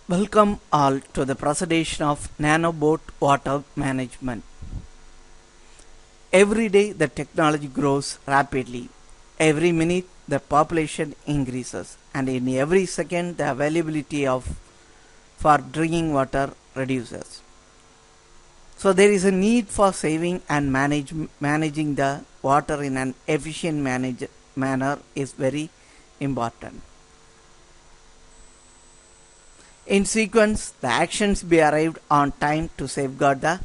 Welcome all to the presentation of Nano Boat Water Management. Every day the technology grows rapidly. Every minute the population increases, and in every second the availability of for drinking water reduces. So there is a need for saving and managing the water in an efficient manner is very important. In sequence, the actions be arrived on time to safeguard the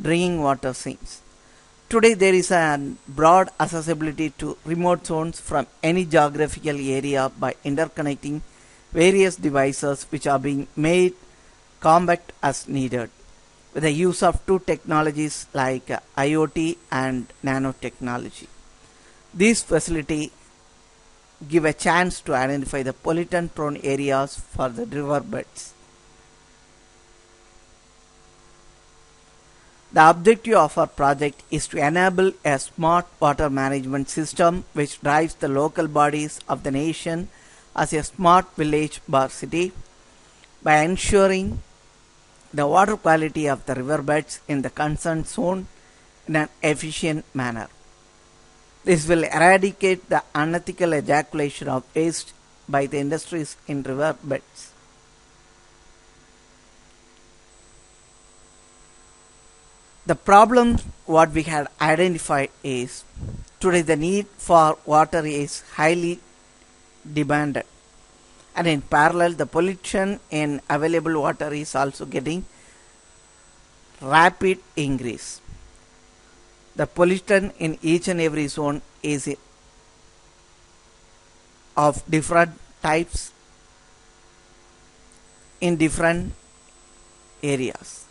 drinking water sinks. Today there is a broad accessibility to remote zones from any geographical area by interconnecting various devices which are being made compact as needed with the use of two technologies like IoT and nanotechnology. These facilities give a chance to identify the pollutant prone areas for the riverbeds. The objective of our project is to enable a smart water management system which drives the local bodies of the nation as a smart village or city by ensuring the water quality of the riverbeds in the concerned zone in an efficient manner. This will eradicate the unethical ejaculation of waste by the industries in riverbeds. The problem what we had identified is today the need for water is highly demanded, and in parallel the pollution in available water is also getting rapid increase. The pollution in each and every zone is of different types in different areas.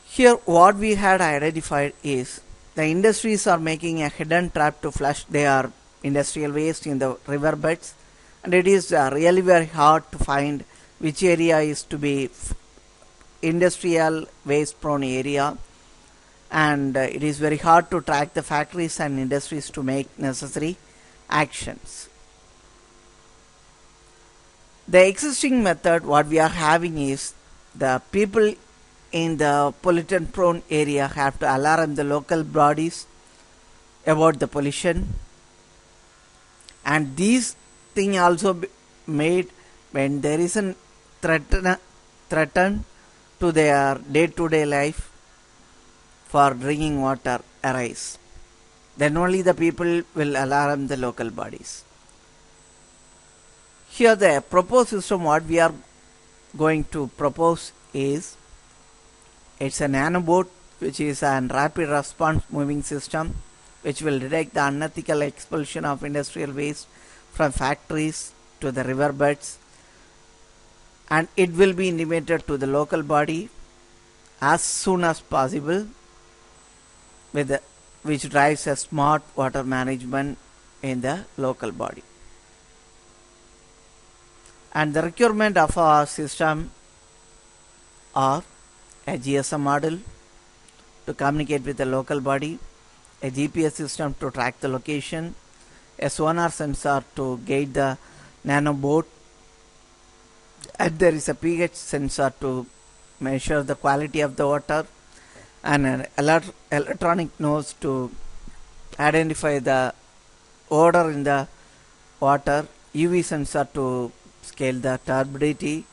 Here what we had identified is the industries are making a hidden trap to flush their industrial waste in the riverbeds, and it is really very hard to find which area is to be industrial waste prone area, and it is very hard to track the factories and industries to make necessary actions. The existing method what we are having is the people in the pollutant prone area have to alarm the local bodies about the pollution, and these thing also made when there is a threaten to their day-to-day life for drinking water arise, then only the people will alarm the local bodies. Here the proposed system what we are going to propose is it's a nanobot which is a rapid response moving system which will detect the unethical expulsion of industrial waste from factories to the riverbeds, and it will be intimated to the local body as soon as possible which drives a smart water management in the local body. And the requirement of our system are a GSM model to communicate with the local body, a GPS system to track the location, a sonar sensor to guide the nanobot, and there is a pH sensor to measure the quality of the water, and an electronic nose to identify the odor in the water, UV sensor to scale the turbidity,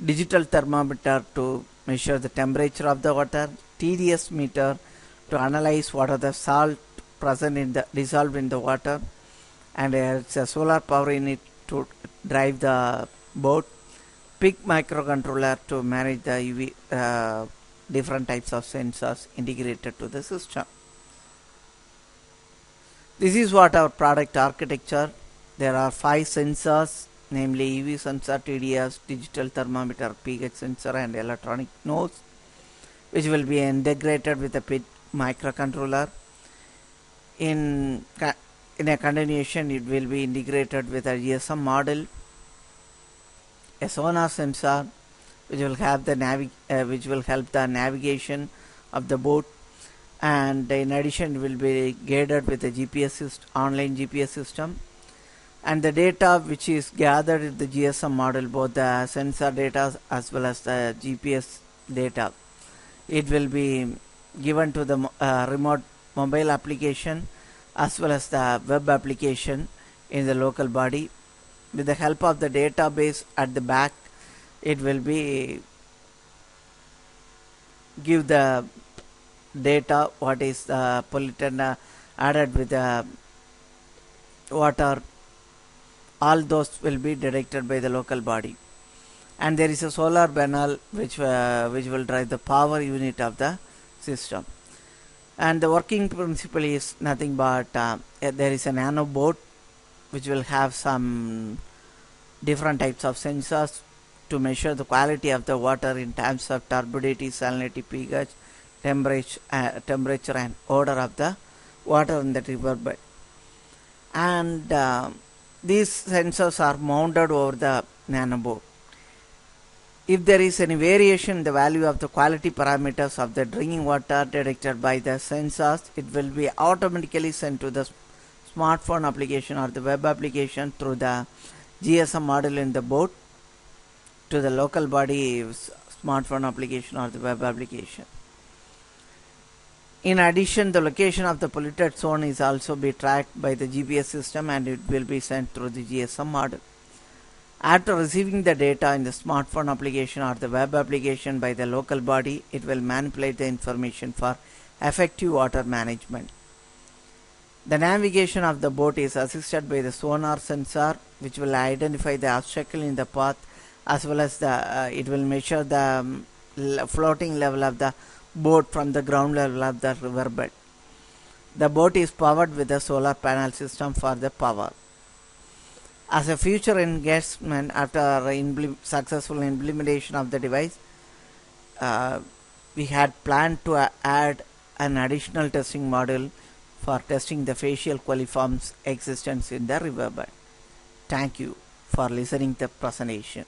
digital thermometer to measure the temperature of the water, TDS meter to analyze what are the salt present in the dissolved in the water, and it's a solar power unit to drive the boat, PIC microcontroller to manage the UV different types of sensors integrated to the system. This is what our product architecture. There are 5 sensors, namely UV sensor, TDS, digital thermometer, pH sensor, and electronic nose, which will be integrated with a PIC microcontroller. In a continuation, it will be integrated with a GSM model, a sonar sensor, which will have the which will help the navigation of the boat, and in addition, it will be guided with a GPS online GPS system. and the data which is gathered in the GSM model, both the sensor data as well as the GPS data, it will be given to the remote mobile application as well as the web application in the local body. With the help of the database at the back, it will be give the data what is the pollutant added with the water. All those will be detected by the local body, and there is a solar panel which will drive the power unit of the system. And the working principle is nothing but there is a nano board which will have some different types of sensors to measure the quality of the water in terms of turbidity, salinity, pH, temperature and odor of the water in the riverbed. And these sensors are mounted over the nanoboard. If there is any variation in the value of the quality parameters of the drinking water detected by the sensors, it will be automatically sent to the smartphone application or the web application through the GSM module in the board to the local body smartphone application or the web application. In addition, the location of the polluted zone is also be tracked by the GPS system, and it will be sent through the GSM model. After receiving the data in the smartphone application or the web application by the local body, it will manipulate the information for effective water management. The navigation of the boat is assisted by the sonar sensor, which will identify the obstacle in the path, as well as it will measure the floating level of the boat from the ground level of the riverbed. The boat is powered with a solar panel system for the power. As a future engagement after successful implementation of the device, we had planned to add an additional testing module for testing the facial coliforms existence in the riverbed. Thank you for listening to the presentation.